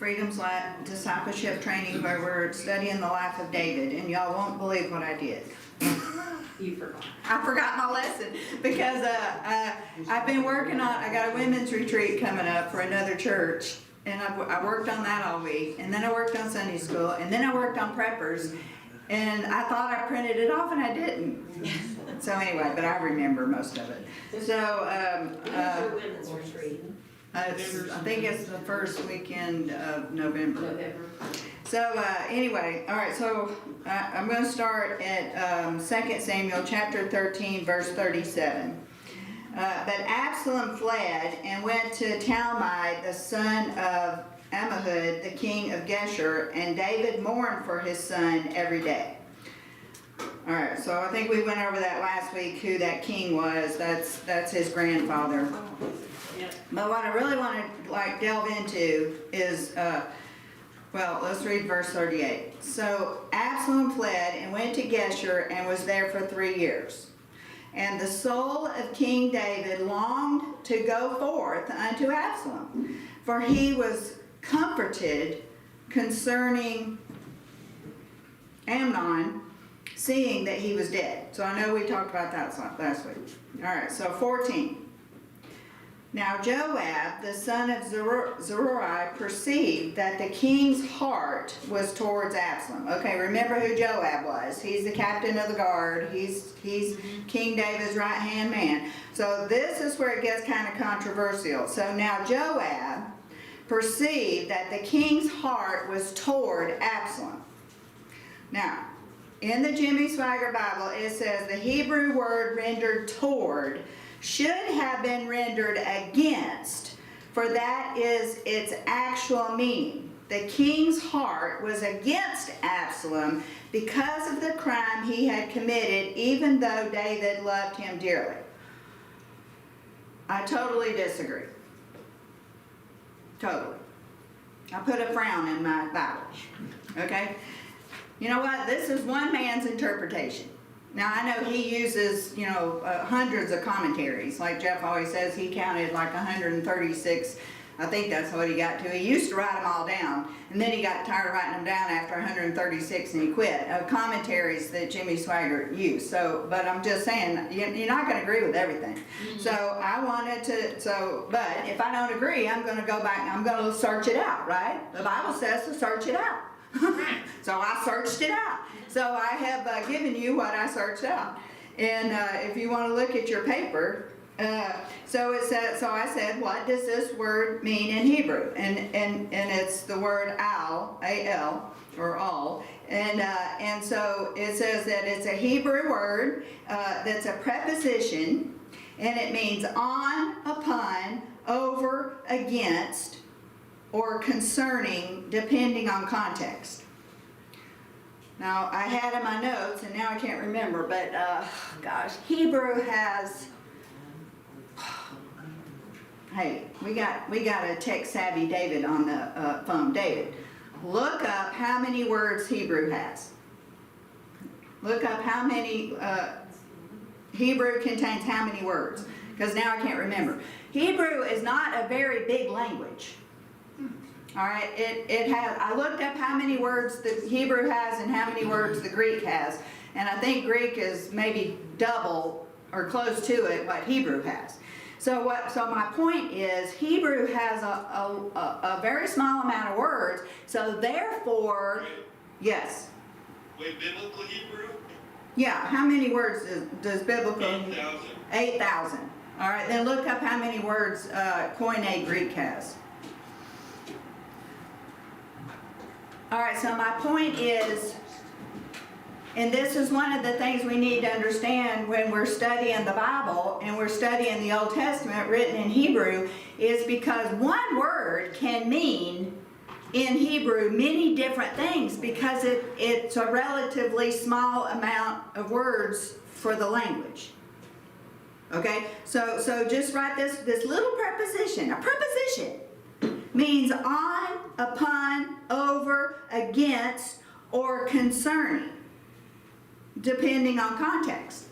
Freedom's Discipleship Training where we're studying the life of David, and y'all won't believe what I did. You forgot. I forgot my lesson because I've been working on, I got a women's retreat coming up for another church, and I worked on that all week, and then I worked on Sunday school, and then I worked on preppers, and I thought I printed it off and I didn't. So anyway, but I remember most of it. So, When is your women's retreat? I think it's the first weekend of November. So anyway, all right, so I'm going to start at 2 Samuel chapter 13, verse 37. But Absalom fled and went to Talmai, the son of Ammihud, the king of Geshur, and David mourned for his son every day. All right, so I think we went over that last week, who that king was. That's his grandfather. Yep. But what I really want to delve into is, well, let's read verse 38. So Absalom fled and went to Geshur and was there for 3 years. And the soul of King David longed to go forth unto Absalom, for he was comforted concerning Amnon, seeing that he was dead. So I know we talked about that last week. All right, so 14. Now Joab, the son of Zeruiah, perceived that the king's heart was towards Absalom. Okay, remember who Joab was. He's the captain of the guard. He's King David's right-hand man. So this is where it gets kind of controversial. So now Joab perceived that the king's heart was toward Absalom. Now, in the Jimmy Swaggart Bible, it says the Hebrew word rendered toward should have been rendered against, for that is its actual meaning. The king's heart was against Absalom because of the crime he had committed, even though David loved him dearly. I totally disagree. Totally. I put a frown in my Bible. Okay? You know what? This is one man's interpretation. Now, I know he uses, hundreds of commentaries. Like Jeff always says, he counted like 136. I think that's what he got to. He used to write them all down, and then he got tired of writing them down after 136, and he quit. Commentaries that Jimmy Swaggart used. So, but I'm just saying, you're not going to agree with everything. Mm-hmm. So I wanted to, but if I don't agree, I'm going to go back and I'm going to search it out, right? The Bible says to search it out. So I searched it out. So I have given you what I searched out. And if you want to look at your paper, so it said. So I said, what does this word mean in Hebrew? And it's the word al, A-L, or all. And so it says that it's a Hebrew word that's a preposition, and it means on, upon, over, against, or concerning, depending on context. Now, I had in my notes, and now I can't remember, but gosh, Hebrew has, hey, we got a tech-savvy David on the phone. David, look up how many words Hebrew has. Look up how many, Hebrew contains how many words, because now I can't remember. Hebrew is not a very big language. All right, it has, I looked up how many words the Hebrew has and how many words the Greek has, and I think Greek is maybe double or close to it what Hebrew has. So my point is, Hebrew has a very small amount of words, so therefore, yes. Wait, biblical Hebrew? Yeah, how many words does biblical? 8,000. 8,000. All right, then look up how many words Koine Greek has. All right, so my point is, and this is one of the things we need to understand when we're studying the Bible and we're studying the Old Testament written in Hebrew, is because one word can mean in Hebrew many different things because it's a relatively small amount of words for the language. Okay, so just write this little preposition. A preposition means on, upon, over, against, or concerning, depending on context.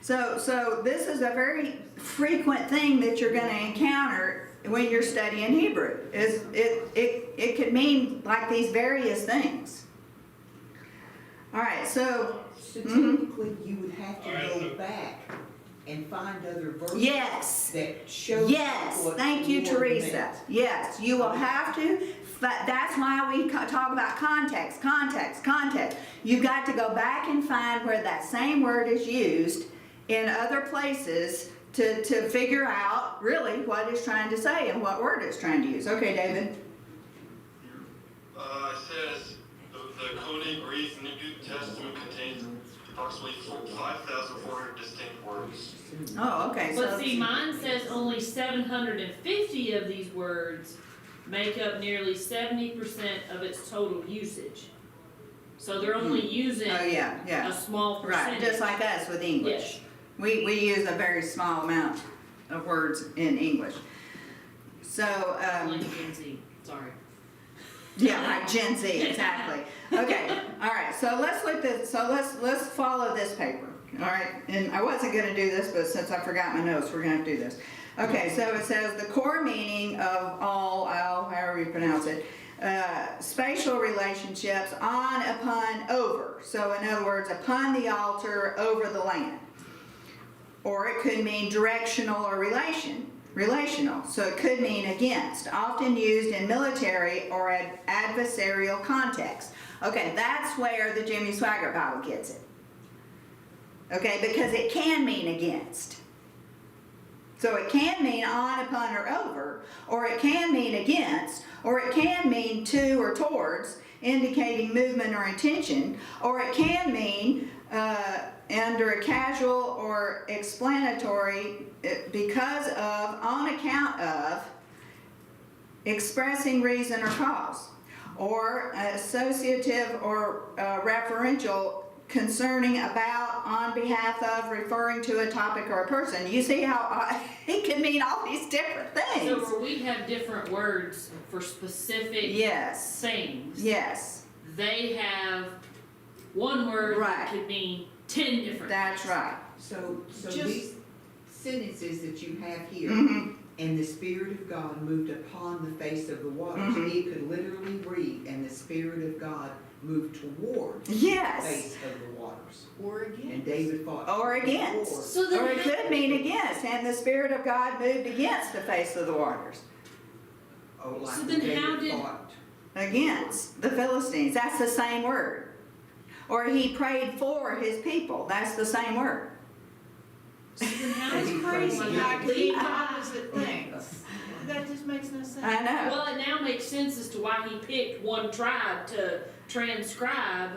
So this is a very frequent thing that you're going to encounter when you're studying Hebrew. It could mean like these various things. All right, so, So technically, you would have to Alright, go so- back and find other verses yes. that show. Yes, what thank you, the Lord Teresa. meant. Yes, you will have to, but that's why we talk about context, context, context. You've got to go back and find where that same word is used in other places to figure out really what it's trying to say and what word it's trying to use. Okay, David? It says the Koine Greek New Testament contains approximately 5,400 distinct words. Oh, okay. But see, mine says only 750 of these words make up nearly 70% of its total usage. So they're only using Oh, yeah, a yeah. small Right, percentage. just like us with English. Yes. We use a very small amount of words in English. So, Like Gen Z, sorry. yeah, right, Gen Z, exactly. Okay, all right, so let's look this, so let's follow this paper, all right? And I wasn't gonna do this, but since I forgot my notes, we're gonna have to do this. Okay, so it says the core meaning of all, however you pronounce it, spatial relationships on, upon, over. So in other words, upon the altar, over the land. Or it could mean directional or relational. So it could mean against, often used in military or adversarial context. Okay, that's where the Jimmy Swaggart Bible gets it. Okay, because it can mean against. So it can mean on, upon, or over, or it can mean against, or it can mean to or towards, indicating movement or intention, or it can mean under a casual or explanatory because of, on account of, expressing reason or cause, or associative or referential, concerning, about, on behalf of, referring to a topic or a person. You see how it can mean all these different things. So where we have different words for specific Yes, things, yes, they have one word Right. that could mean 10 different that's things. right. So Just- these sentences that you have here, Mhm. and the Spirit of God moved upon the face of the waters, Mhm. it could literally read, and the Spirit of God moved towards the Yes, face of the waters. Or again. And David fought. or against. toward. So then Or it could mean against, and the Spirit of God moved against the face of the waters. Oh, like So when then how David did- fought. Against the Philistines, that's the same word. Or he prayed for his people, that's the same word. So then how That's does crazy. one Like leave leave out? opposite things. That just makes no sense. I know, Well, it now makes sense as to why he picked one tribe to transcribe.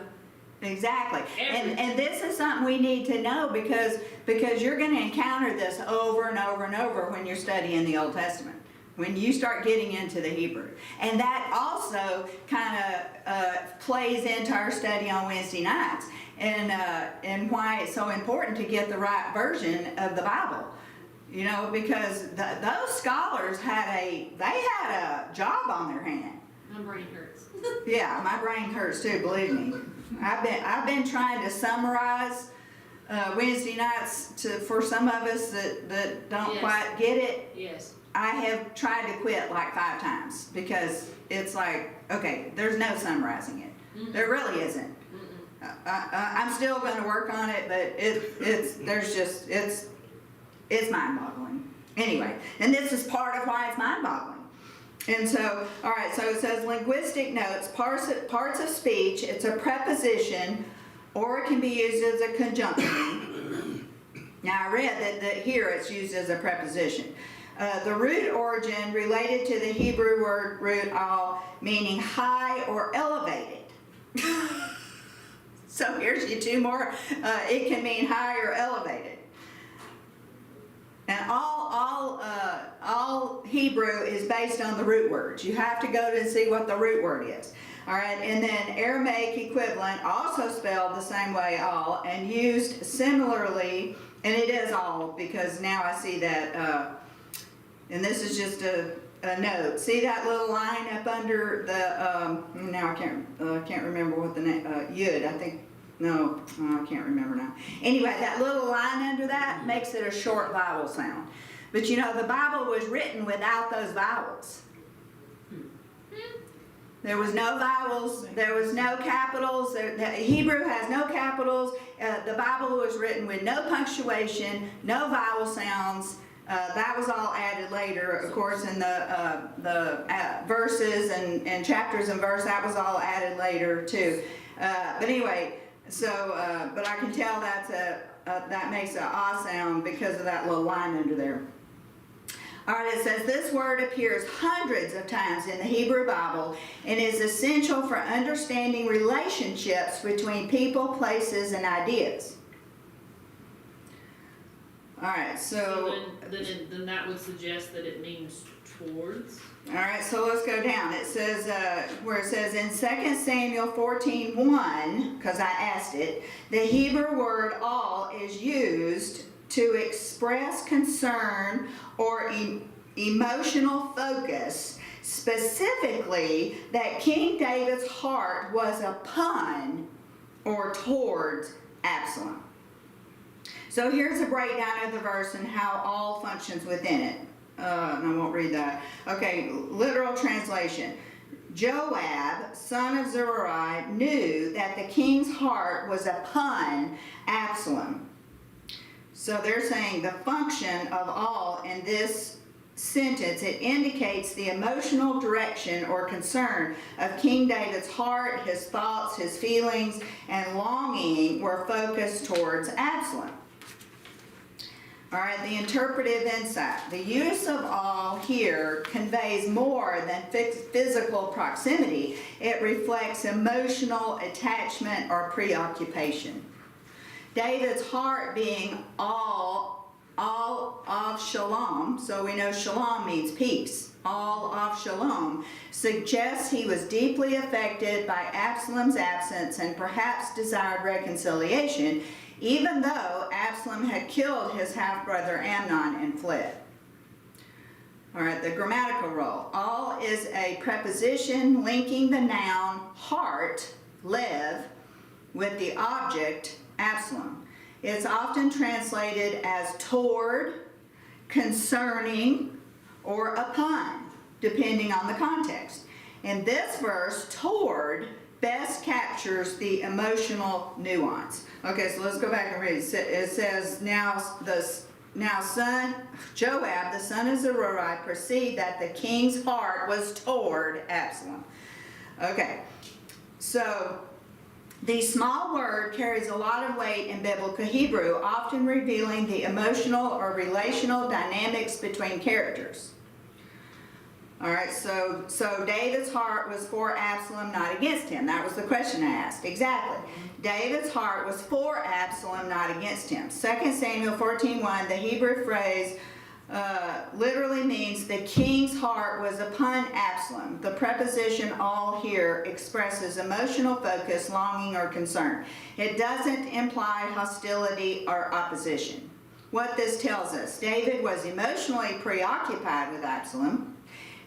exactly. Everything. And this is something we need to know because you're gonna encounter this over and over and over when you're studying the Old Testament. When you start getting into the Hebrew. And that also kind of plays into our study on Wednesday nights and why it's so important to get the right version of the Bible. You know, because those scholars had a job on their hand. My brain hurts. Yeah, my brain hurts too, believe me. I've been trying to summarize Wednesday nights for some of us that don't Yes. quite get it. Yes. I have tried to quit like 5 times because it's like, okay, there's no summarizing it. Mhm. There really isn't. Mm-mm. I'm still going to work on it, but it's mind-boggling. Anyway, and this is part of why it's mind-boggling. And so, all right, so it says linguistic notes, parts of speech, it's a preposition, or it can be used as a conjunction. Now, I read that here it's used as a preposition. The root origin related to the Hebrew word root al, meaning high or elevated. So here's your 2 more. It can mean high or elevated. And all Hebrew is based on the root words. You have to go to see what the root word is. All right, and then Aramaic equivalent, also spelled the same way, all, and used similarly, and it is all, because now I see that, and this is just a note. See that little line up under the, now I can't remember what the name, Yud, I think, no, I can't remember now. Anyway, that little line under that makes it a short vowel sound. But you know, the Bible was written without those vowels. There was no vowels, there was no capitals, Hebrew has no capitals, the Bible was written with no punctuation, no vowel sounds. That was all added later, of course, in the verses and chapters and verse, that was all added later too. But anyway, so, but I can tell that makes an ah sound because of that little line under there. All right, it says this word appears hundreds of times in the Hebrew Bible and is essential for understanding relationships between people, places, and ideas. All right, so then that would suggest that it means towards. all right, so let's go down. It says, where it says in 2 Samuel 14:1, because I asked it, the Hebrew word all is used to express concern or emotional focus, specifically that King David's heart was upon or towards Absalom. So here's a breakdown of the verse and how all functions within it. And I won't read that. Okay, literal translation. Joab, son of Zeruiah, knew that the king's heart was upon Absalom. So they're saying the function of all in this sentence, it indicates the emotional direction or concern of King David's heart, his thoughts, his feelings, and longing were focused towards Absalom. All right, the interpretive insight. The use of all here conveys more than physical proximity. It reflects emotional attachment or preoccupation. David's heart being all of shalom, so we know shalom means peace, all of shalom, suggests he was deeply affected by Absalom's absence and perhaps desired reconciliation, even though Absalom had killed his half-brother Amnon and fled. All right, the grammatical role. All is a preposition linking the noun heart, lev, with the object, Absalom. It's often translated as toward, concerning, or upon, depending on the context. In this verse, toward best captures the emotional nuance. Okay, so let's go back and read. It says, now Joab, the son of Zeruiah, perceived that the king's heart was toward Absalom. Okay, so the small word carries a lot of weight in biblical Hebrew, often revealing the emotional or relational dynamics between characters. All right, so David's heart was for Absalom, not against him. That was the question I asked. Exactly. David's heart was for Absalom, not against him. 2 Samuel 14:1, the Hebrew phrase literally means the king's heart was upon Absalom. The preposition all here expresses emotional focus, longing, or concern. It doesn't imply hostility or opposition. What this tells us, David was emotionally preoccupied with Absalom.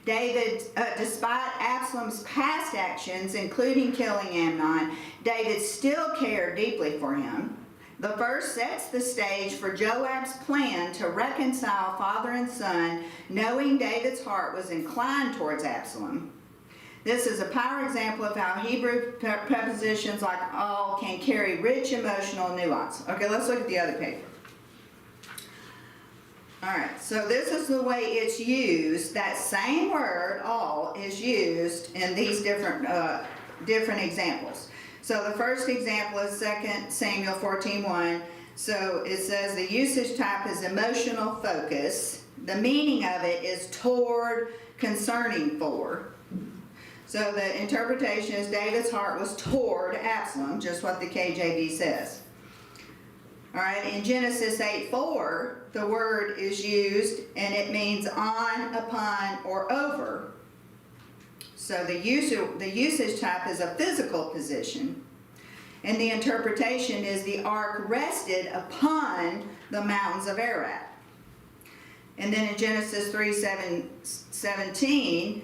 David, despite Absalom's past actions, including killing Amnon, David still cared deeply for him. The verse sets the stage for Joab's plan to reconcile father and son, knowing David's heart was inclined towards Absalom. This is a power example of how Hebrew prepositions like all can carry rich emotional nuance. Okay, let's look at the other paper. All right, so this is the way it's used. That same word, all, is used in these different examples. So the first example is 2 Samuel 14:1. So it says the usage type is emotional focus. The meaning of it is toward, concerning for. So the interpretation is David's heart was toward Absalom, just what the KJV says. All right, in Genesis 8:4, the word is used and it means on, upon, or over. So the usage type is a physical position, and the interpretation is the ark rested upon the mountains of Ararat. And then in Genesis 3:17,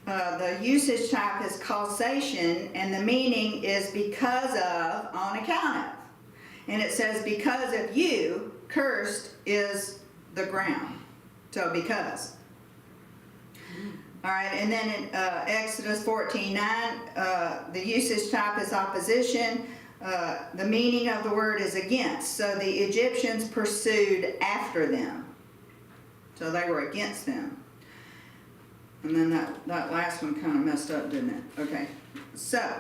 the usage type is causation, and the meaning is because of, on account of. And it says, because of you, cursed is the ground. So because. All right, and then in Exodus 14:9, the usage type is opposition. The meaning of the word is against. So the Egyptians pursued after them. So they were against them. And then that last one kind of messed up, didn't it? Okay. So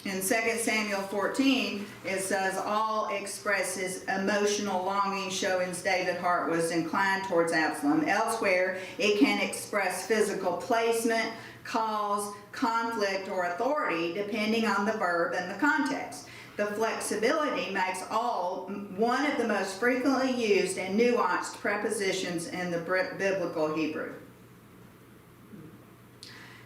in 2 Samuel 14, it says, all expresses emotional longing, showing David's heart was inclined towards Absalom. Elsewhere, it can express physical placement, cause, conflict, or authority, depending on the verb and the context. The flexibility makes all one of the most frequently used and nuanced prepositions in the biblical Hebrew.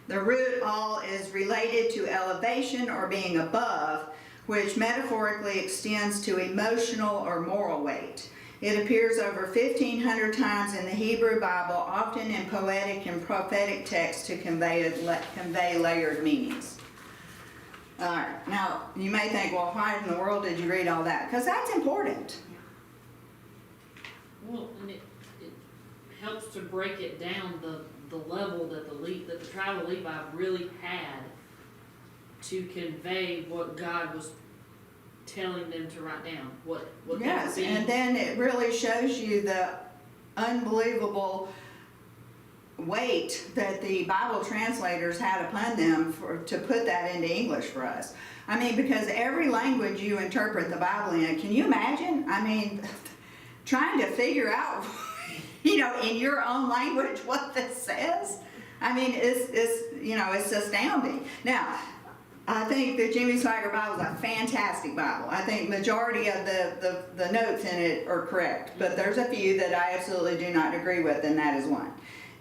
The root all is related to elevation or being above, which metaphorically extends to emotional or moral weight. It appears over 1,500 times in the Hebrew Bible, often in poetic and prophetic texts to convey layered meanings. All right, now you may think, well, why in the world did you read all that? Because that's important. Well, and it helps to break it down the level that the tribe of Levi really had to convey what God was telling them to write down. What Yes, they were being. and then it really shows you the unbelievable weight that the Bible translators had upon them to put that into English for us. I mean, because every language you interpret the Bible in, can you imagine? I mean, trying to figure out, in your own language what this says. I mean, it's astounding. Now, I think the Jimmy Swaggart Bible is a fantastic Bible. I think majority of the notes in it are correct, but there's a few that I absolutely do not agree with, and that is one.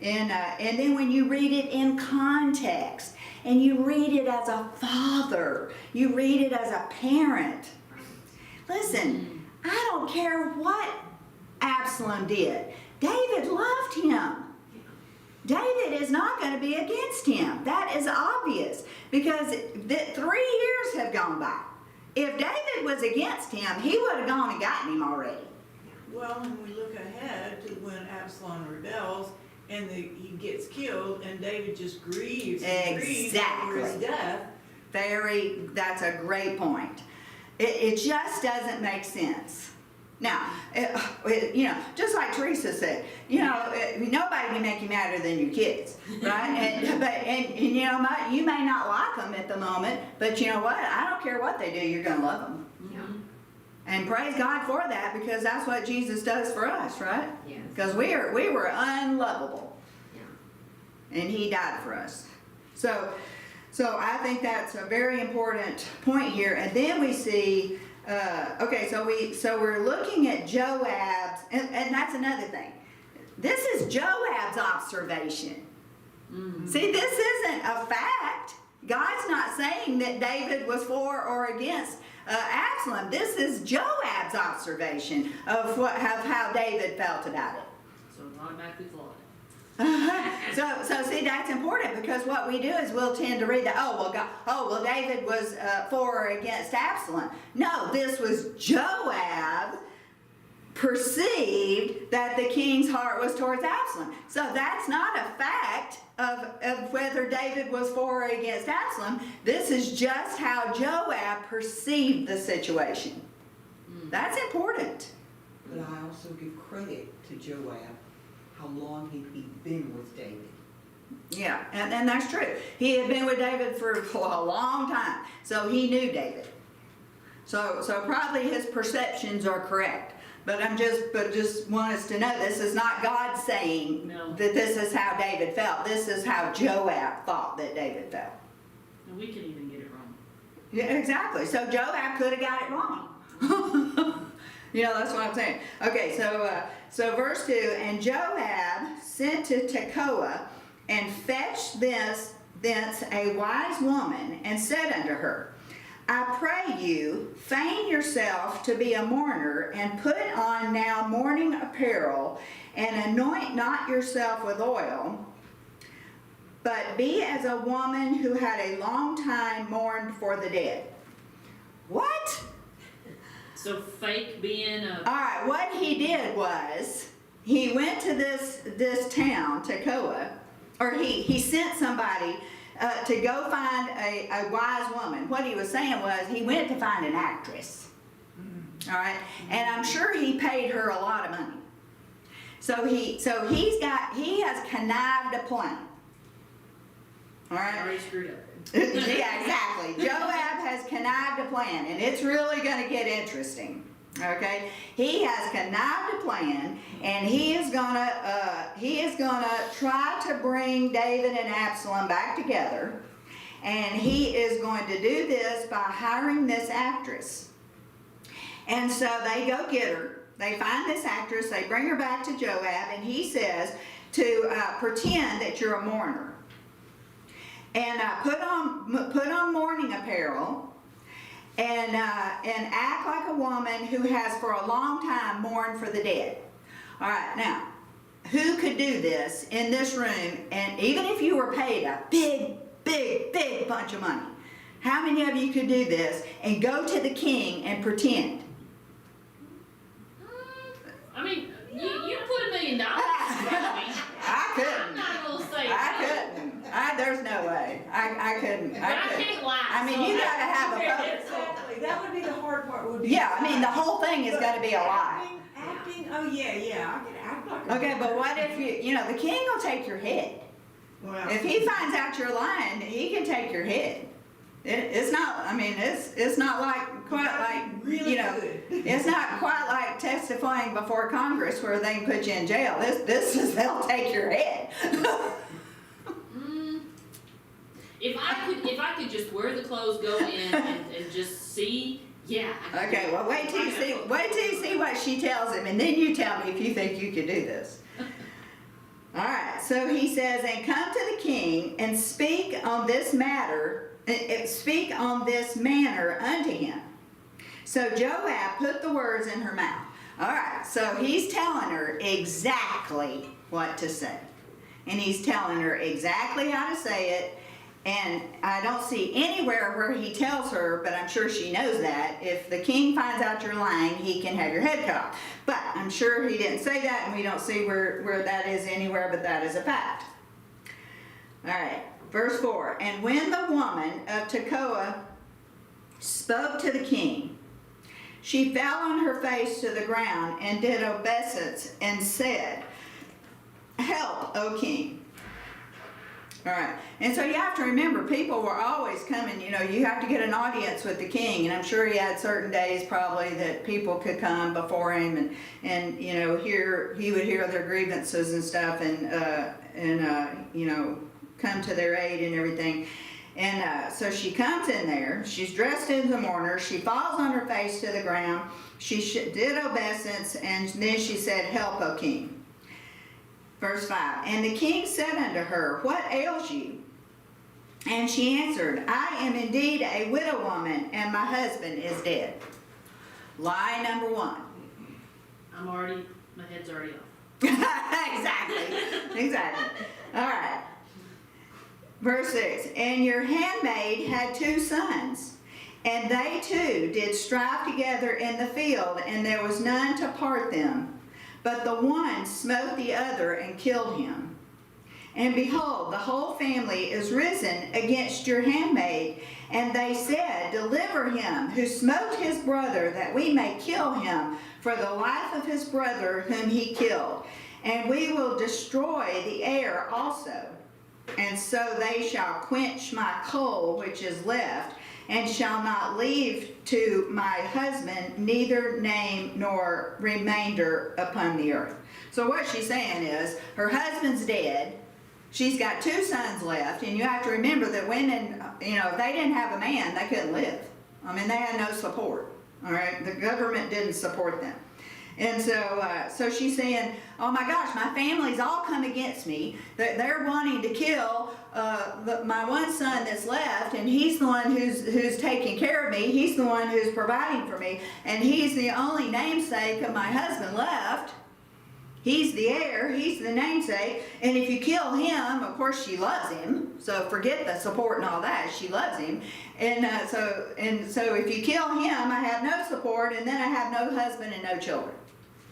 And then when you read it in context, and you read it as a father, you read it as a parent. Listen, I don't care what Absalom did. David loved him. David is not going to be against him. That is obvious, because 3 years have gone by. If David was against him, he would have gone and gotten him already. Well, when we look ahead to when Absalom rebels and he gets killed and David just grieves and grieves over his death. That's a great point. It just doesn't make sense. Now, just like Teresa said, nobody can make you madder than your kids, right? and you know what? You may not like them at the moment, but you know what? I don't care what they do. You're going to love them. Yeah. And praise God for that, because that's what Jesus does for us, right? Yes. Because we were unlovable. Yeah. And He died for us. So I think that's a very important point here. And then we see. So we're looking at Joab's, and that's another thing. This is Joab's observation. Mm-hmm. See, this isn't a fact. God's not saying that David was for or against Absalom. This is Joab's observation of how David felt about it. So automatically flawed. So see, that's important, because what we do is we'll tend to read that, David was for or against Absalom. No, this was Joab perceived that the king's heart was towards Absalom. So that's not a fact of whether David was for or against Absalom. This is just how Joab perceived the situation. That's important. But I also give credit to Joab, how long he'd been with David. Yeah, and that's true. He had been with David for a long time, so he knew David. So probably his perceptions are correct. But just want us to know, this is not God saying that this is how David felt. This is how Joab thought that David felt. And we can even get it wrong. Yeah, exactly. So Joab could have got it wrong. That's what I'm saying. Okay, so verse 2, and Joab sent to Tekoa and fetched thence a wise woman and said unto her, I pray you, feign yourself to be a mourner, and put on now mourning apparel, and anoint not yourself with oil, but be as a woman who had a long time mourned for the dead. What? So fake being a. All right, what he did was, he went to this town, Tekoa, or he sent somebody to go find a wise woman. What he was saying was he went to find an actress. All right, and I'm sure he paid her a lot of money. So he has connived a plan. All right. Already screwed up. Yeah, exactly. Joab has connived a plan, and it's really going to get interesting. Okay, he has connived a plan, and he is gonna try to bring David and Absalom back together, and he is going to do this by hiring this actress. And so they go get her. They find this actress. They bring her back to Joab, and he says to pretend that you're a mourner, and put on mourning apparel. And act like a woman who has for a long time mourned for the dead. All right, now, who could do this in this room? And even if you were paid a big bunch of money, how many of you could do this and go to the king and pretend? I mean, you put $1 million in front of me. I couldn't. I'm not gonna say I no. couldn't. There's no way. I couldn't. But I can't lie. I mean, you gotta have a vote. Exactly, that would be the hard part, would be. Yeah, I mean, the whole thing is gonna be a lie. Acting, oh yeah, I can act like a. Okay, but what if the king will take your head. Well, If he finds out you're lying, he can take your head. It's not, I mean, it's not like, quite like, really good. it's not quite like testifying before Congress where they can put you in jail. This is, they'll take your head. If I could just wear the clothes, go in and just see, yeah. I could Okay, do it. well, wait till you see what she tells him, and then you tell me if you think you could do this. All right, so he says, and come to the king and speak on this manner unto him. So Joab put the words in her mouth. All right, so he's telling her exactly what to say. And he's telling her exactly how to say it. And I don't see anywhere where he tells her, but I'm sure she knows that, if the king finds out you're lying, he can have your head cut off. But I'm sure he didn't say that, and we don't see where that is anywhere, but that is a fact. All right, verse 4. And when the woman of Tekoa spoke to the king, she fell on her face to the ground and did obeisance and said, Help, O king. All right, and so you have to remember, people were always coming, you have to get an audience with the king, and I'm sure he had certain days probably that people could come before him and he would hear their grievances and stuff and come to their aid and everything. And so she comes in there, she's dressed as a mourner, she falls on her face to the ground, she did obeisance, and then she said, Help, O king. Verse 5, and the king said unto her, What ails you? And she answered, I am indeed a widow woman, and my husband is dead. Lie number 1. My head's already off. Exactly. All right. Verse 6, and your handmaid had 2 sons, and they too did strive together in the field, and there was none to part them. But the one smote the other and killed him. And behold, the whole family is risen against your handmaid. And they said, Deliver him who smote his brother, that we may kill him for the life of his brother whom he killed. And we will destroy the heir also. And so they shall quench my coal which is left, and shall not leave to my husband neither name nor remainder upon the earth. So what she's saying is, her husband's dead, she's got 2 sons left, and you have to remember that women, if they didn't have a man, they couldn't live. I mean, they had no support, all right? The government didn't support them. And so she's saying, oh my gosh, my family's all come against me. They're wanting to kill my one son that's left, and he's the one who's taking care of me. He's the one who's providing for me, and he's the only namesake of my husband left. He's the heir, he's the namesake, and if you kill him, of course she loves him, so forget the support and all that, she loves him. And so if you kill him, I have no support, and then I have no husband and no children.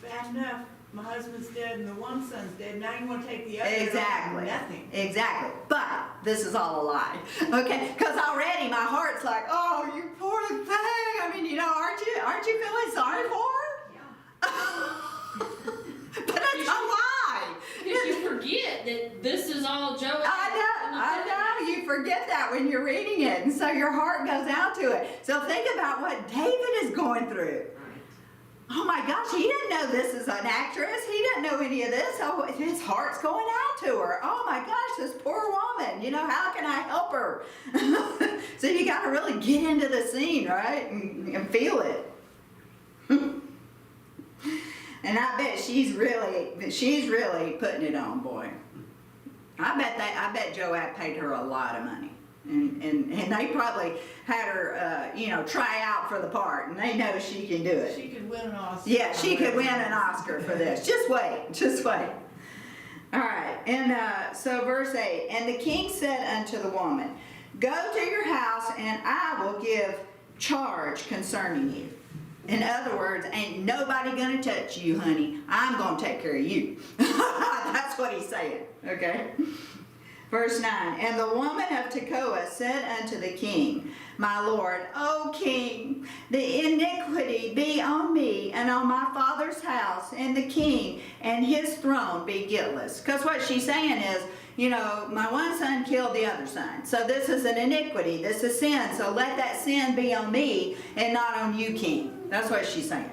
Bad enough. my husband's dead and the one son's dead, now you wanna take the other? Exactly. Nothing. Exactly. But this is all a lie. Okay? Because already my heart's like, oh, you poor thing. I mean, you know, aren't you feeling sorry for her? But it's a lie. Because you forget that this is all Joab. I know, you forget that when you're reading it, and so your heart goes out to it. So think about what David is going through. Oh my gosh, he didn't know this is an actress. He didn't know any of this. So his heart's going out to her. Oh my gosh, this poor woman. You know, how can I help her? So you got to really get into the scene, right? And feel it. And I bet she's really putting it on, boy. I bet Joab paid her a lot of money. And they probably had her, try out for the part, and they know she can do it. She could win an Oscar. Yeah, she could win an Oscar for this. Just wait. All right, and so verse 8, and the king said unto the woman, go to your house, and I will give charge concerning you. In other words, ain't nobody gonna touch you, honey. I'm gonna take care of you. That's what he's saying, okay? Verse 9, and the woman of Tekoa said unto the king, my lord, O king, the iniquity be on me and on my father's house, and the king and his throne be guiltless. Because what she's saying is, my one son killed the other son. So this is an iniquity, this is sin. So let that sin be on me and not on you, king. That's what she's saying.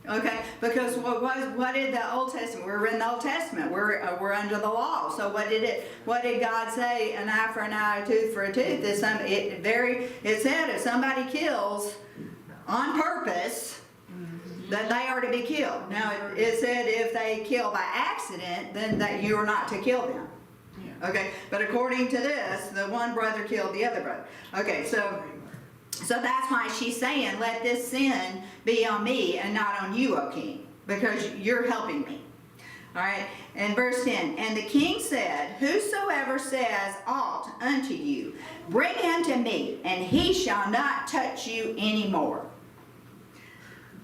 Okay, because what did the Old Testament? We're in the Old Testament. We're under the law. So what did God say? An eye for an eye, a tooth for a tooth. It said if somebody kills on purpose, that they are to be killed. Now it said if they kill by accident, then that you are not to kill them. Yeah. Okay, but according to this, the one brother killed the other brother. Okay, so that's why she's saying, let this sin be on me and not on you, O king, because you're helping me. All right, and verse 10, and the king said, whosoever says aught unto you, bring him to me, and he shall not touch you anymore.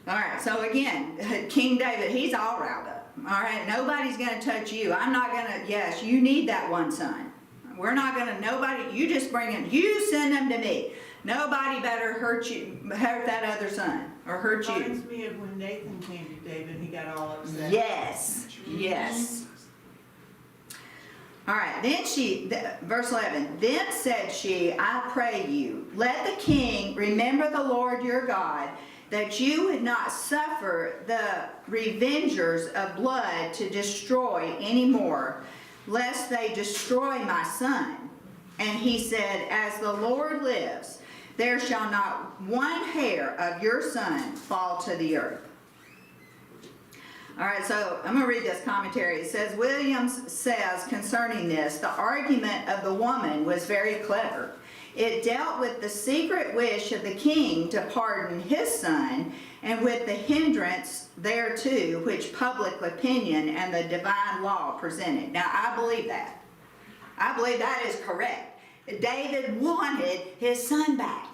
All right, so again, King David, he's all riled up. All right, nobody's going to touch you. I'm not going to, yes, you need that one son. We're not going to, nobody, you just bring him, you send him to me. Nobody better hurt that other son, or hurt you. Reminds me of when Nathan came to David and he got all upset. Yes. All right, then verse 11, then said she, I pray you, let the king remember the Lord your God, that you would not suffer the revengers of blood to destroy any more, lest they destroy my son. And he said, as the Lord lives, there shall not one hair of your son fall to the earth. All right, so I'm going to read this commentary. It says, Williams says concerning this, the argument of the woman was very clever. It dealt with the secret wish of the king to pardon his son, and with the hindrance thereto which public opinion and the divine law presented. Now, I believe that. I believe that is correct. David wanted his son back.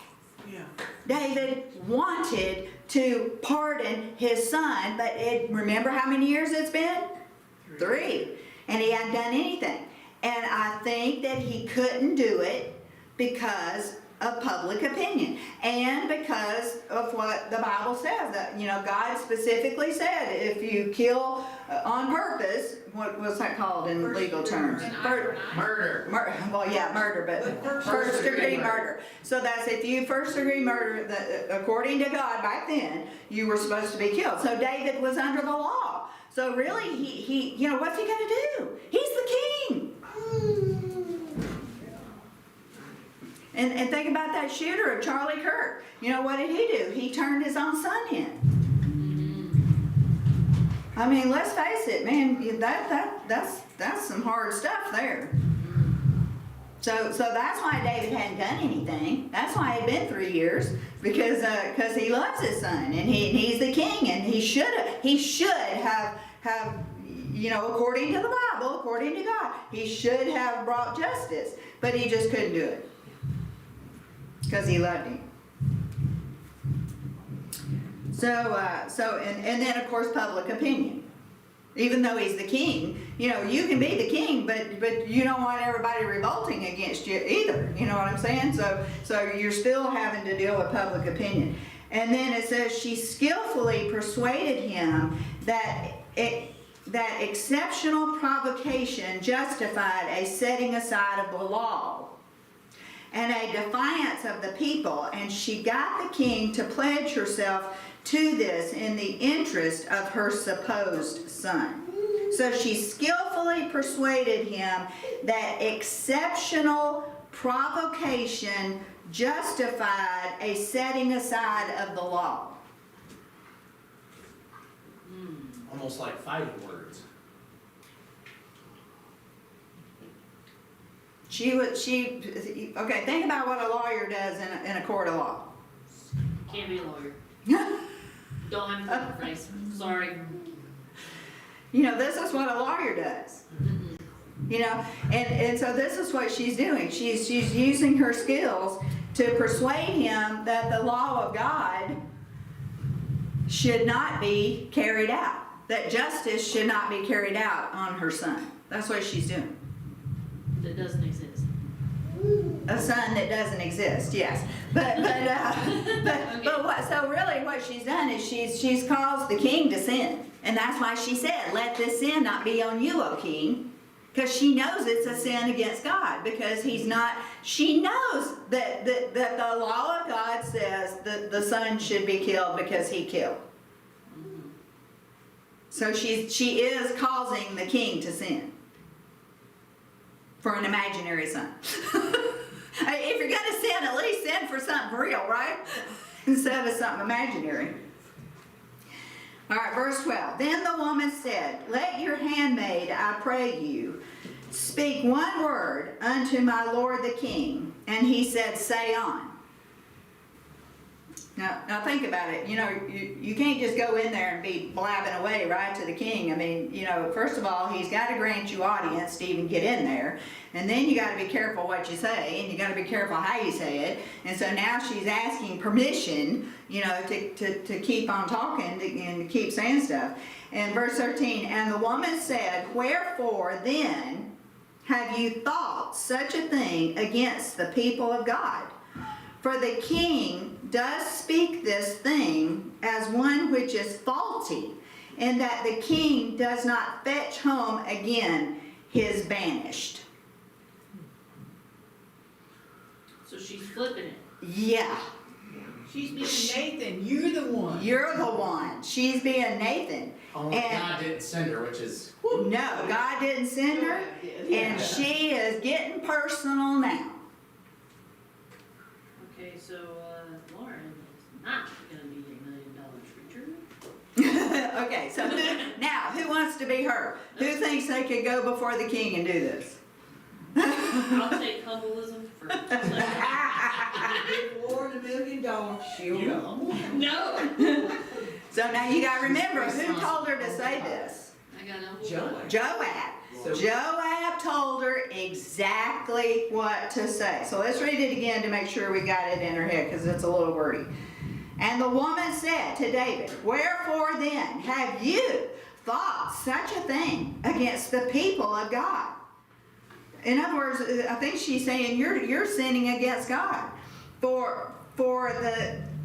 Yeah. David wanted to pardon his son, but remember how many years it's been? 3. And he hadn't done anything. And I think that he couldn't do it because of public opinion and because of what the Bible says. That, God specifically said if you kill on purpose, what's that called in legal terms? Murder. Well, yeah, murder, but first degree murder. So that's if you first degree murder, according to God back then, you were supposed to be killed. So David was under the law. So really, he what's he going to do? He's the king. And think about that shooter of Charlie Kirk. What did he do? He turned his own son in. I mean, let's face it, man. That's some hard stuff there. So that's why David hadn't done anything. That's why it had been 3 years, because he loves his son and he's the king, and he should have according to the Bible, according to God, he should have brought justice, but he just couldn't do it. Because he loved him. So and then of course public opinion. Even though he's the king, you know, you can be the king, but you don't want everybody revolting against you either. You know what I'm saying? So you're still having to deal with public opinion. And then it says she skillfully persuaded him that exceptional provocation justified a setting aside of the law and a defiance of the people, and she got the king to pledge herself to this in the interest of her supposed son. So she skillfully persuaded him that exceptional provocation justified a setting aside of the law. Almost like fighting words. Okay, think about what a lawyer does in a court of law. Can't be a lawyer. Don't have a good face, sorry. You know, this is what a lawyer does. You know, and so this is what she's doing. She's using her skills to persuade him that the law of God should not be carried out. That justice should not be carried out on her son. That's what she's doing. That doesn't exist. A son that doesn't exist, yes. But so really what she's done is she's caused the king to sin. And that's why she said, let this sin not be on you, O king. Because she knows it's a sin against God. Because she knows that the law of God says that the son should be killed because he killed. So she is causing the king to sin. For an imaginary son. If you're going to sin, at least sin for something real, right? Instead of something imaginary. All right, verse 12. Then the woman said, let your handmaid, I pray you, speak one word unto my lord the king. And he said, say on. Now think about it. You know, you can't just go in there and be blabbing away right to the king. I mean, you know, first of all, he's got to grant you audience to even get in there. And then you got to be careful what you say, and you got to be careful how you say it. And so now she's asking permission, you know, to keep on talking and to keep saying stuff. And verse 13, and the woman said, wherefore then have you thought such a thing against the people of God? For the king does speak this thing as one which is faulty, and that the king does not fetch home again his banished. So she's flipping it. Yeah. She's being Nathan, you're the one. You're the one. She's being Nathan. Only And- God didn't send her, which is... No, God didn't send her, and she is getting personal now. Okay, so, Lauren is not gonna be $1 million preacher. Okay, so now, who wants to be her? Who thinks they could go before the king and do this? I'll take humbleism for For the $1 million, she'll go. No! So now you gotta remember, who told her to say this? I got no. Joab. Joab. So- Joab told her exactly what to say. So let's read it again to make sure we got it in our head, because it's a little wordy. And the woman said to David, wherefore then have you thought such a thing against the people of God? In other words, I think she's saying you're sinning against God. For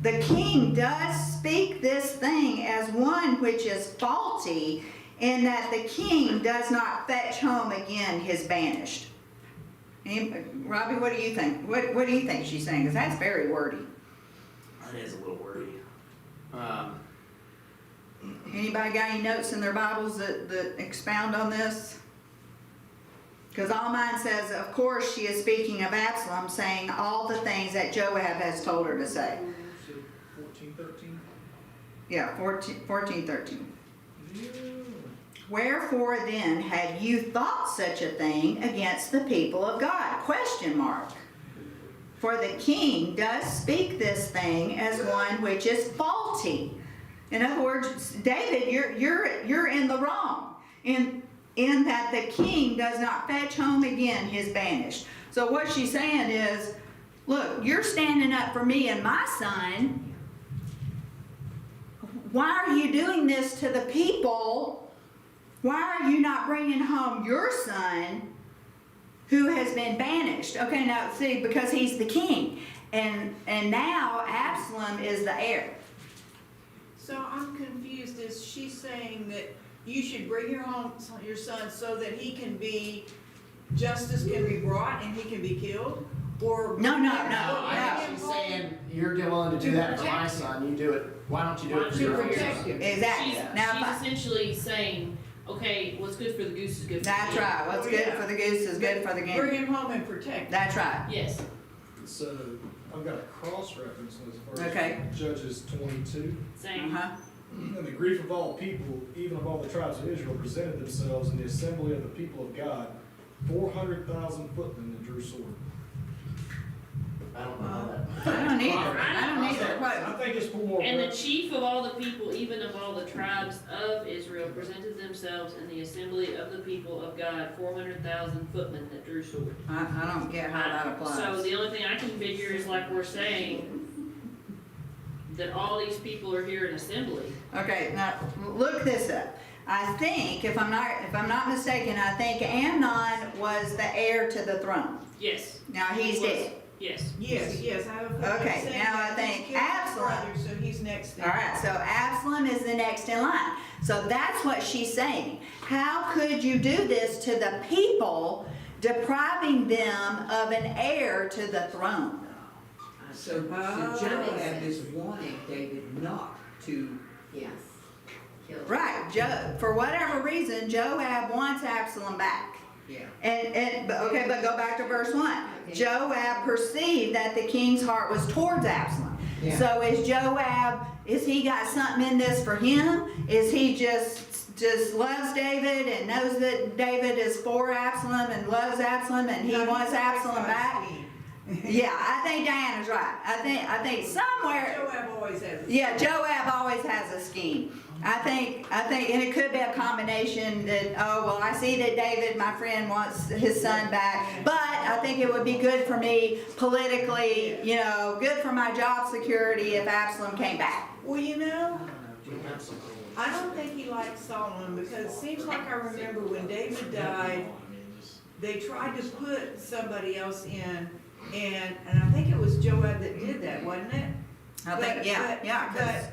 the king does speak this thing as one which is faulty, in that the king does not fetch home again his banished. Robbie, what do you think? What do you think she's saying? Because that's very wordy. That is a little wordy. Anybody got any notes in their Bibles that expound on this? Because all mine says, of course, she is speaking of Absalom, saying all the things that Joab has told her to say. 14:13. Yeah, 14:13. Wherefore then had you thought such a thing against the people of God? Question mark. For the king does speak this thing as one which is faulty. In other words, David, you're in the wrong. In that the king does not fetch home again his banished. So what she's saying is, look, you're standing up for me and my son. Why are you doing this to the people why are you not bringing home your son who has been banished? Okay, now see, because he's the king, and now Absalom is the heir. So I'm confused, is she saying that you should bring your son so that he can be, justice can be brought and he can be killed? Or? No, No, I think she's saying, you're willing to do that for my son, you do it, why don't you do it for To your own protect son? him. Exactly. She's, Now, if I- she's essentially saying, okay, what's good for the goose is good for the that's gander. right. What's Oh, good yeah. for the goose is good for the Bring gander. him home and protect him. That's right. Yes, So I've got a cross-reference as far as Okay. Judges 22. same. Uh-huh. And the grief of all people, even of all the tribes of Israel, presented themselves in the assembly of the people of God, 400,000 footmen that drew sword. I don't know that. I don't either. I don't either. I What? think it's more. And the chief of all the people, even of all the tribes of Israel, presented themselves in the assembly of the people of God, 400,000 footmen that drew sword. I don't get how that applies. So the only thing I can figure is like we're saying, that all these people are here in assembly. Okay, now look this up. I think, if I'm not mistaken, I think Amnon was the heir to the throne. Yes, Now he's dead. yes. Yes, I have a feeling Okay, saying now that I he's think killed his Absalom- brother, so he's next in. All right, so Absalom is the next in line. So that's what she's saying. How could you do this to the people, depriving them of an heir to the throne? So Joab is wanting David not to, Yes. Right, for whatever reason, Joab wants Absalom back. yeah. But go back to verse 1. Joab perceived that the king's heart was towards Absalom. Yeah. So is he got something in this for him? Is he just loves David and knows that David is for Absalom and loves Absalom and he No, wants he's Absalom always back? got a scheme. Yeah, I think Diana's right. I think somewhere. Joab always has. a Yeah, scheme. Joab always has a scheme. I think, and it could be a combination that, oh, well, I see that David, my friend, wants his son back, but I think it would be good for me politically, good for my job security if Absalom came back. Well, you know, We have some. I don't think he liked Solomon because it seems like I remember when David died, they tried to put somebody else in, and I think it was Joab that did that, wasn't it? I think, yeah, 'cause-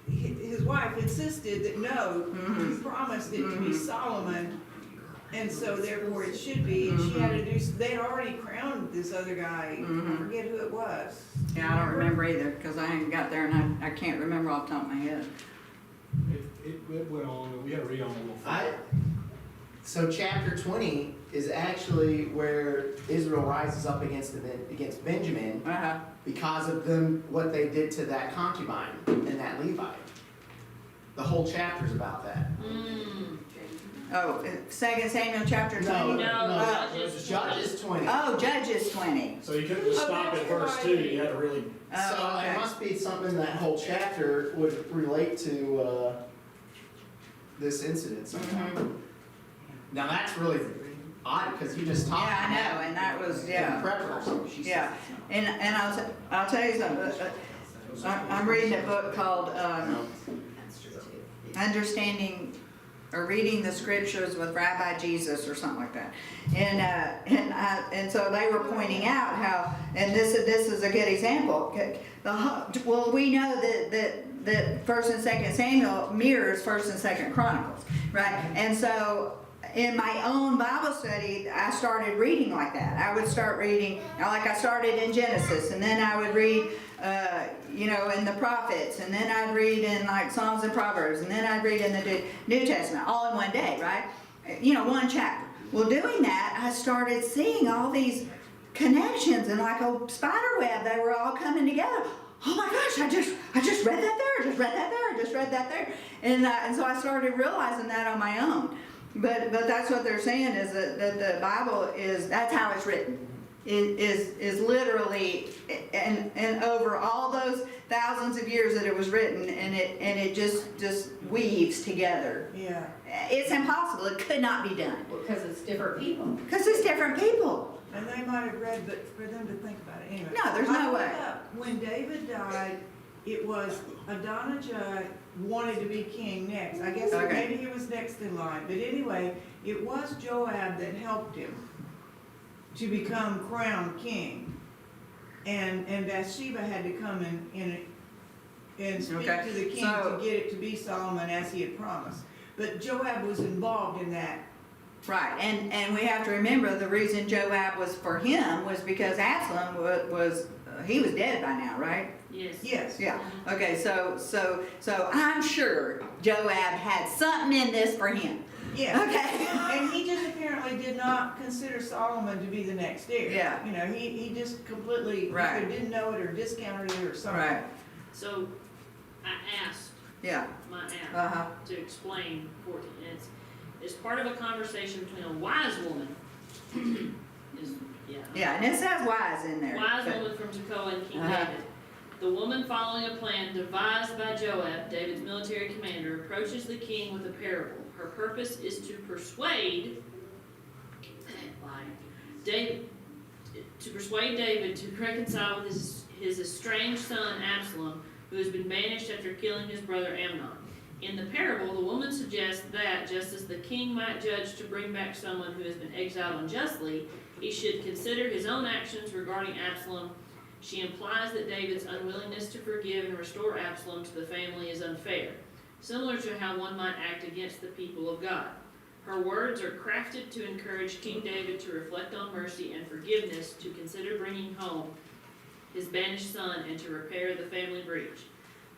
His wife insisted that no, Mhm. he promised it to be Solomon, and so therefore it should be, and she had to do, they had already crowned this other guy, I Mhm. forget who it was. yeah, I don't remember either, because I ain't got there and I can't remember off the top of my head. It went on, we had to read on a little further. So chapter 20 is actually where Israel rises up against Benjamin Uh-huh. because of them, what they did to that concubine and that Levite. The whole chapter's about that. Mm. Oh, 2 Samuel chapter 20? No, Judges 20. Oh, Judges 20. So you couldn't just stop at verse 2, you had to really, So Oh, it okay. must be something that whole chapter would relate to this incident somehow. Mhm. Now that's really odd because you just talked. Yeah, I know, and that was, yeah. In preparation, she said. Yeah, and I'll tell you something. I'm reading a book called Understanding or Reading the Scriptures with Rabbi Jesus or something like that. And so they were pointing out how, and this is a good example. Well, we know that 1st and 2nd Samuel mirrors 1st and 2nd Chronicles, right? And so in my own Bible study, I started reading like that. I would start reading, like I started in Genesis, and then I would read, in the prophets, and then I'd read in like Psalms and Proverbs, and then I'd read in the New Testament, all in one day, right? One chapter. Well, doing that, I started seeing all these connections and like a spider web. They were all coming together. Oh my gosh, I just read that there, just read that there, just read that there. And so I started realizing that on my own. But that's what they're saying is that the Bible that's how it's written. Is literally, and over all those thousands of years that it was written, and it just weaves together. Yeah. It's impossible. It could not be done. Because it's different people. Because it's different people. And they might have read, but for them to think about it anyway. No, there's no I looked way. up, when David died, it was Adonijah wanted to be king next. I guess Okay. maybe he was next in line, but anyway, it was Joab that helped him to become crowned king. And Bathsheba had to come and speak Okay, to the king so- to get it to be Solomon as he had promised. But Joab was involved in that. Right, and we have to remember the reason Joab was for him was because Absalom was he was dead by now, right? Yes. Yes. Yeah, okay, so I'm sure Joab had something in this for him. Yeah. Okay. And he just apparently did not consider Solomon to be the next heir. Yeah. You know, he just completely Right. either didn't know it or discounted it or something. Right, So I asked yeah, my aunt uh-huh, to explain 14, and it's part of a conversation between a wise woman, yeah, and it says wise in there. wise but- woman from Tekoa and King Uh-huh. David. The woman following a plan devised by Joab, David's military commander, approaches the king with a parable. Her purpose is to persuade David to reconcile with his estranged son Absalom, who has been banished after killing his brother Amnon. In the parable, the woman suggests that, just as the king might judge to bring back someone who has been exiled unjustly, he should consider his own actions regarding Absalom. She implies that David's unwillingness to forgive and restore Absalom to the family is unfair, similar to how one might act against the people of God. Her words are crafted to encourage King David to reflect on mercy and forgiveness, to consider bringing home his banished son, and to repair the family breach.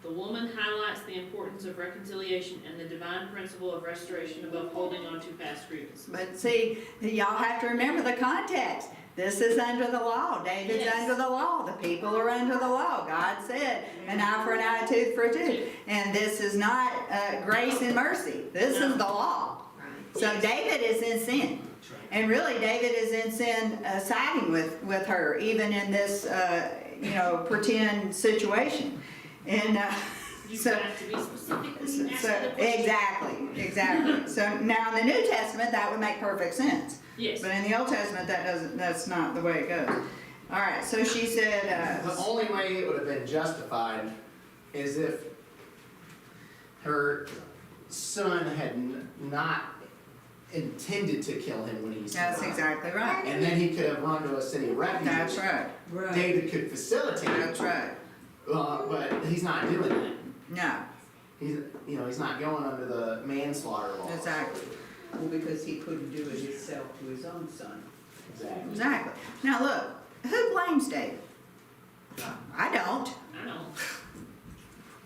The woman highlights the importance of reconciliation and the divine principle of restoration above holding on to past grievances. But see, y'all have to remember the context. This is under the law. David's Yes. under the law. The people are under the law. God said, an eye for an eye, a tooth for a tooth. And this is not grace and mercy. This is the law. So Yes. David is in sin. And really, David is in sin siding with her, even in this, pretend situation. And You so. have to be specific when you ask So, the question. exactly. So now in the New Testament, that would make perfect sense. Yes. But in the Old Testament, that's not the way it goes. All right, so she said, The only way it would have been justified is if her son had not intended to kill him when he's that's alive. exactly right. And then he could have run to a city of refuge. That's right, Right. David could facilitate it, that's right. but he's not doing that. No, He's not going under the manslaughter law. exactly, Well, because he couldn't do it himself to his own son. Exactly. exactly. Now look, who blames David? I don't. I know.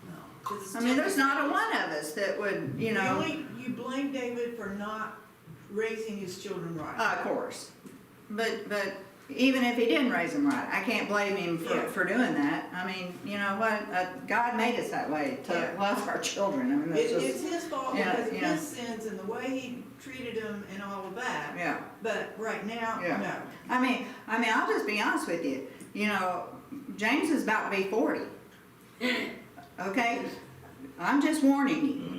No. This is I mean, there's not a just- one of us that would, You blame David for not raising his children right. of course. But even if he didn't raise them right, I can't blame him Yeah. for doing that. I mean, you know what? God made us that way to Yeah. love our children. I mean, that's It's just, his fault Yeah, because of yeah. his sins and the way he treated them and all of that. yeah. But right now, Yeah. no. I mean, I'll just be honest with you. James is about to be 40. Okay? I'm just warning you.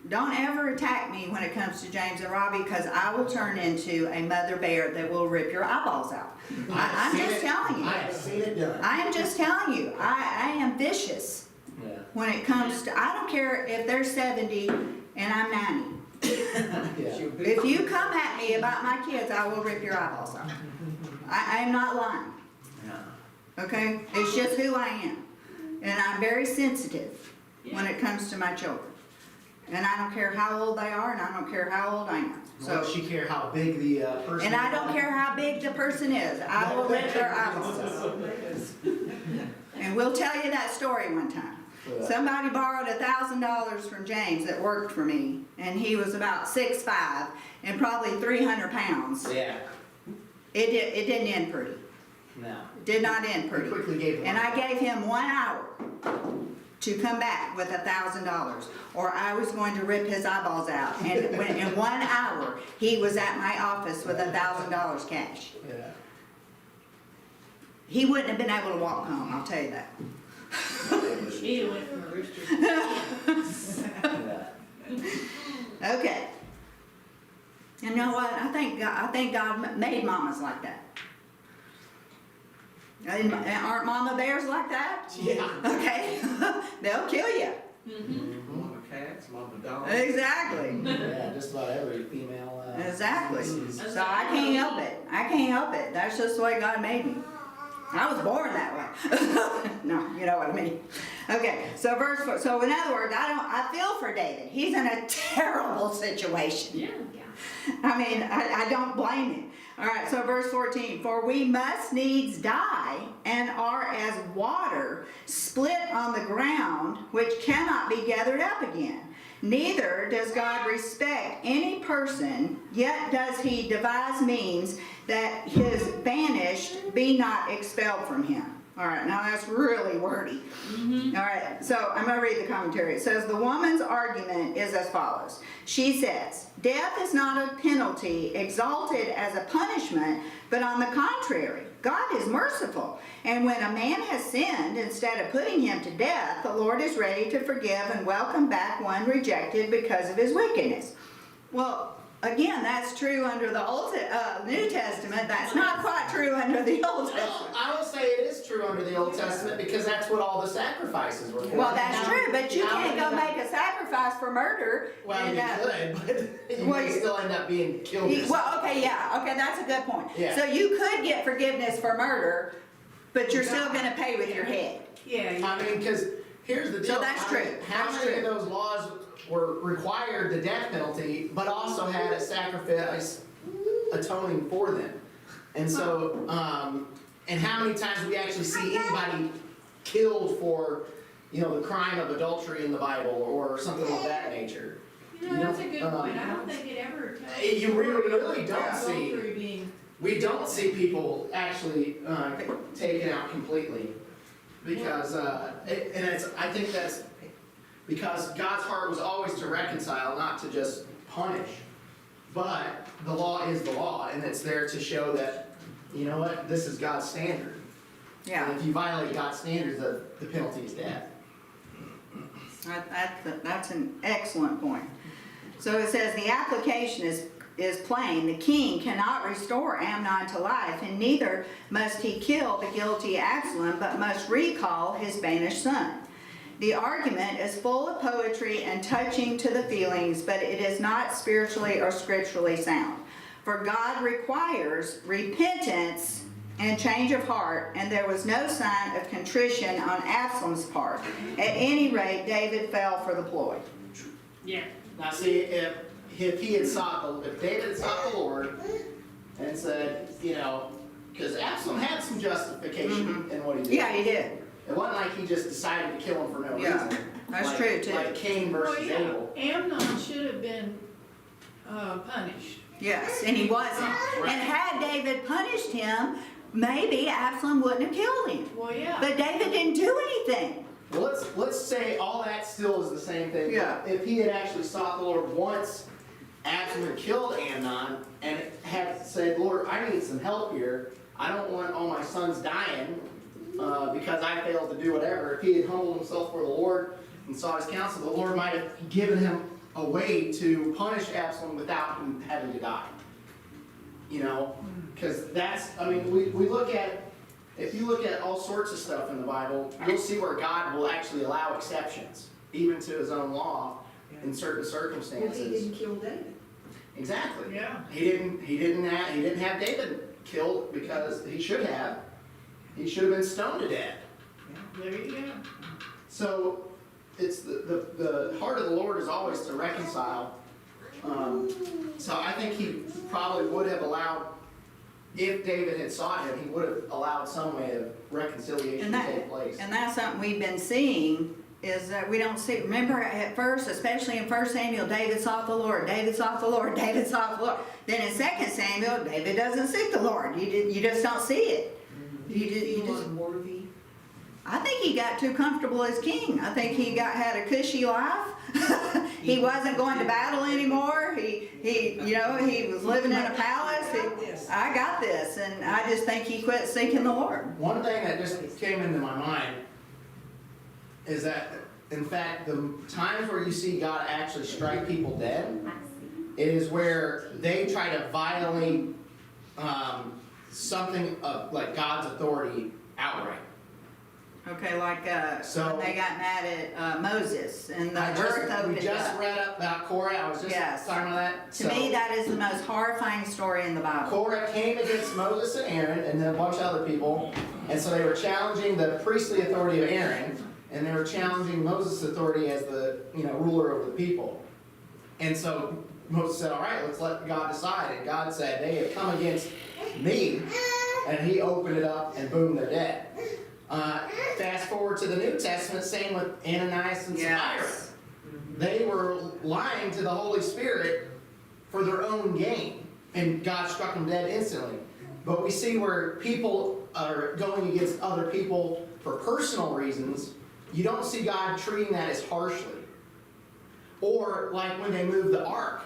Don't ever attack me when it comes to James and Robbie, because I will turn into a mother bear that will rip your eyeballs out. I'm just telling you. I have seen it done. I am just telling you. I am vicious Yeah. when it comes to, I don't care if they're 70 and I'm 90. Yeah. If you come at me about my kids, I will rip your eyeballs out. I am not lying. Yeah. Okay? It's just who I am. And I'm very sensitive when it comes to my children. And I don't care how old they are, and I don't care how old I am. Nor does she care how big the person And I don't care how big the person is. I will rip their eyeballs out. And we'll tell you that story one time. Somebody borrowed $1,000 from James that worked for me, and he was about 6'5" and probably 300 pounds. Yeah. It didn't end pretty. No. It did not end pretty. We quickly gave him. And I gave him 1 hour to come back with $1,000, or I was going to rip his eyeballs out. And when, in 1 hour, he was at my office with $1,000 cash. Yeah. He wouldn't have been able to walk home, I'll tell you that. He went from a rooster. Yeah. Okay. And you know what? I think God made mamas like that. And aren't mama bears like that? Yeah. Okay, they'll kill you. Mama cats, mama dogs. Exactly. Yeah, just about every female. Exactly. species. So I can't help it. I can't help it. That's just the way God made me. I was born that way. No, you know what I mean. Okay, so verse 4. So in other words, I feel for David. He's in a terrible situation. Yeah. I mean, I don't blame him. All right, so verse 14. For we must needs die and are as water split on the ground, which cannot be gathered up again. Neither does God respect any person, yet does he devise means that his banished be not expelled from him. All right, now that's really wordy. All right, so I'm going to read the commentary. It says, the woman's argument is as follows. She says, death is not a penalty exalted as a punishment, but on the contrary, God is merciful. And when a man has sinned, instead of putting him to death, the Lord is ready to forgive and welcome back one rejected because of his wickedness. Well, again, that's true under the New Testament. That's not quite true under the Old Well, Testament. I will say it is true under the Old Testament because that's what all the sacrifices were for. Well, that's true, but you Now- can't go make a sacrifice for murder. Well, and, you could, but you well, may still end up being killed yourself. Well, okay, yeah, okay, that's a good point. Yeah. So you could get forgiveness for murder, but you're still gonna pay with your head. Yeah, I mean, because here's the deal. So that's true. How That's many true. of those laws were required the death penalty, but also had a sacrifice atoning for them? And so, and how many times do we actually see anybody killed for, you know, the crime of adultery in the Bible or something of that nature? you know, that's a good point. I don't think it ever tells. You really don't about see. adultery being. We don't see people actually taken out completely because, and it's. I think that's because God's heart was always to reconcile, not to just punish. But the law is the law, and it's there to show that, you know what, this is God's standard. Yeah, And if you violate God's standards, the penalty is death. that's an excellent point. So it says the application is plain. The king cannot restore Amnon to life, and neither must he kill the guilty Absalom, but must recall his banished son. The argument is full of poetry and touching to the feelings, but it is not spiritually or scripturally sound. For God requires repentance and change of heart, and there was no sign of contrition on Absalom's part. At any rate, David fell for the ploy. Yeah. Now see, if David had sought the Lord and said, you know, because Absalom had some justification in what he did. Yeah, he did. It wasn't like he just decided to kill him for no Yeah, reason. that's Like- true, too. Like Cain versus Well, yeah, Abel. Amnon should have been punished. Yes, and he wasn't. Right. And had David punished him, maybe Absalom wouldn't have killed him. Well, yeah. But David didn't do anything. Well, let's say all that still is the same thing. Yeah. If he had actually sought the Lord once, Absalom killed Amnon and had said, Lord, I need some help here. I don't want all my sons dying because I failed to do whatever. If he had humbled himself for the Lord and sought his counsel, the Lord might have given him a way to punish Absalom without him having to die. You know, because that's, I mean, we look at, if you look at all sorts of stuff in the Bible, you'll see where God will actually allow exceptions, even to his own law in certain Well, circumstances. he didn't kill David. Exactly. Yeah. He didn't have David killed because he should have. He should have been stoned to death. There you go. So it's the heart of the Lord is always to reconcile. So I think he probably would have allowed, if David had sought him, he would have allowed some way of reconciliation to take place. And that's something we've been seeing, is that we don't see, remember at first, especially in 1 Samuel, David sought the Lord, David sought the Lord, David sought the Lord. Then in 2 Samuel, David doesn't seek the Lord. You just don't see it. He was unworthy. I think he got too comfortable as king. I think he had a cushy life. He wasn't going to battle anymore. He was living in a palace. I got this, and I just think he quit seeking the Lord. One thing that just came into my mind is that, in fact, the times where you see God actually strike people dead, it is where they try to violate something of, like God's authority Okay, like, So- when they got mad at, Moses and the earth We opened just up. read up about Korah, I was just Yes. talking about that. To me, that is the most horrifying story in the Bible. Korah came against Moses and Aaron and then a bunch of other people, and so they were challenging the priestly authority of Aaron, and they were challenging Moses' authority as the, ruler over the people. And so Moses said, all right, let's let God decide. And God said, they have come against me, and he opened it up, and boom, they're dead. Fast forward to the New Testament, same with Ananias and Sapphira. Yes. They were lying to the Holy Spirit for their own gain, and God struck them dead instantly. But we see where people are going against other people for personal reasons, you don't see God treating that as harshly. Or like when they moved the ark,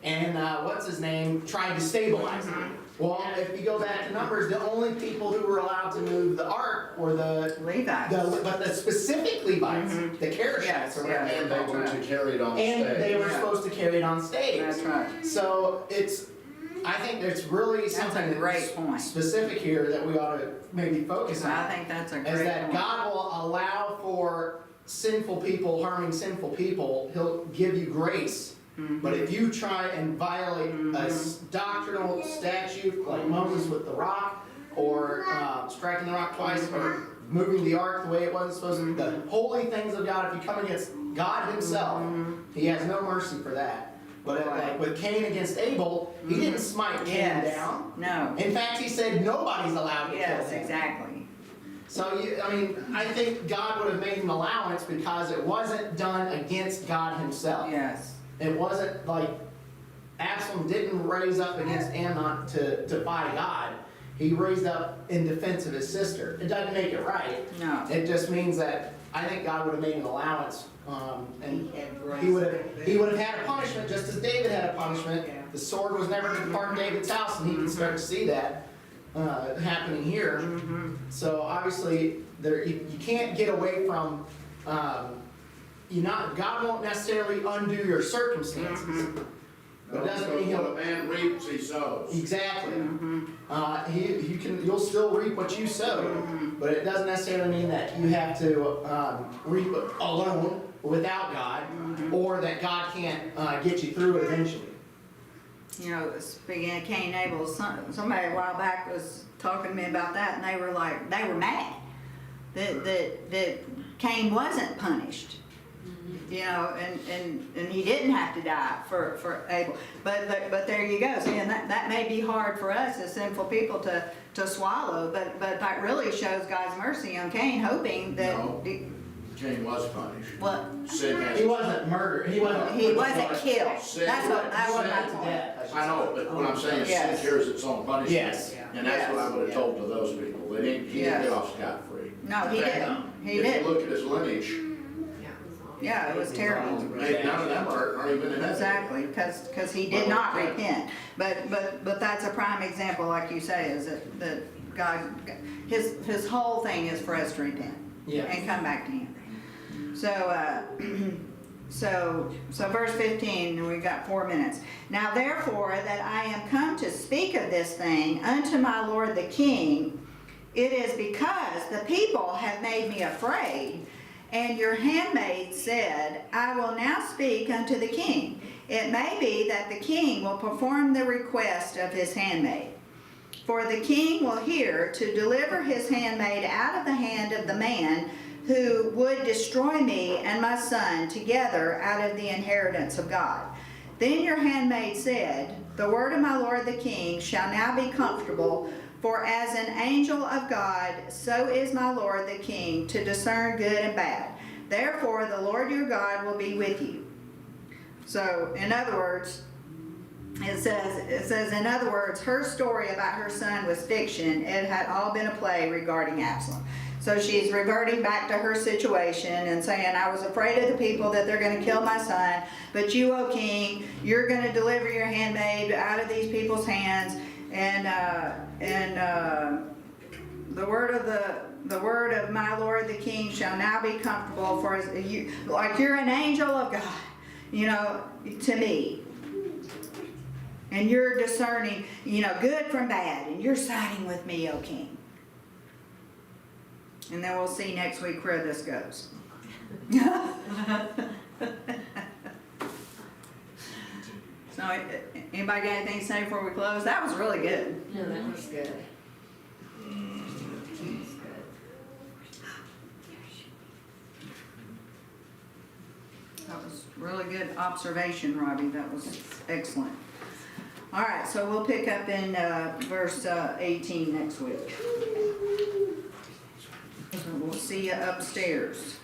and what's his name tried to stabilize it. Well, if you go back to Numbers, the only people who were allowed to move the ark were the Levites. but the specific Levites, the Kereshites, Yes, or whatever. yeah. And they were to carry it on stage. And they were Yeah. supposed to carry it on stage. That's right. So I think there's really That's something a great point. specific here that we ought to maybe focus I on. think that's a Is great that point. God will allow for sinful people harming sinful people. He'll give you grace. But if you try and violate a doctrinal statute like Moses with the rock, or striking the rock twice, or moving the ark the way it wasn't supposed to, the holy things of God, if you come against God himself, he has no mercy for that. But like with Cain against Abel, he didn't smite Cain Yes. down. No. In fact, he said nobody's allowed to Yes, kill him. exactly. So, I think God would have made an allowance because it wasn't done against God himself. Yes. It wasn't like Absalom didn't raise up against Amnon to fight God. He raised up in defense of his sister. It doesn't make it right. No. It just means that I think God would have made an allowance, and He had grace. he would have had a punishment just as David had a punishment. Yeah. The sword was never to depart David's house, and he can start to see that happening here. So obviously, you can't get away from. God won't necessarily undo your circumstances. But it doesn't mean What a man reaps, he sows. Exactly. You'll still reap what you sow, but it doesn't necessarily mean that you have to reap alone without God, or that God can't get you through it eventually. Speaking of Cain and Abel, somebody a while back was talking to me about that, and they were mad that Cain wasn't punished. And he didn't have to die for Abel. But there you go. See, and that may be hard for us as sinful people to swallow, but that really shows God's mercy on Cain, hoping that No. Cain was punished. what Sin has. He wasn't murdered. He wasn't killed. Sin- That's what that was my to point. death. I know, but what I'm saying is sin Yes. carries its own punishment. Yes. And that's what I would have Yes. told to those people. He didn't Yes. get off scot-free. No, he In fact, didn't. He If didn't. you look at his lineage, Yeah, it was terrible. maybe none of them are even in heaven. Exactly, because he did not repent. But that's a prime example, like you say, is that God, his whole thing is for us to repent and come back to him. So verse 15, and we've got 4 minutes. Now therefore that I am come to speak of this thing unto my lord the king, it is because the people have made me afraid. And your handmaid said, I will now speak unto the king. It may be that the king will perform the request of his handmaid. For the king will hear to deliver his handmaid out of the hand of the man who would destroy me and my son together out of the inheritance of God. Then your handmaid said, the word of my lord the king shall now be comfortable, for as an angel of God, so is my lord the king to discern good and bad. Therefore the Lord your God will be with you. So, in other words, it says, in other words, her story about her son was fiction. It had all been a play regarding Absalom. So she's reverting back to her situation and saying, I was afraid of the people that they're going to kill my son, but you, O king, you're going to deliver your handmaid out of these people's hands, and the word of my lord the king shall now be comfortable, for you, like you're an angel of God, to me. And you're discerning, good from bad, and you're siding with me, O king. And then we'll see next week where this goes. So, anybody got anything to say before we close? That was really good. Yeah, that was good. That was really good observation, Robbie. That was excellent. All right, so we'll pick up in verse 18 next week. So we'll see you upstairs.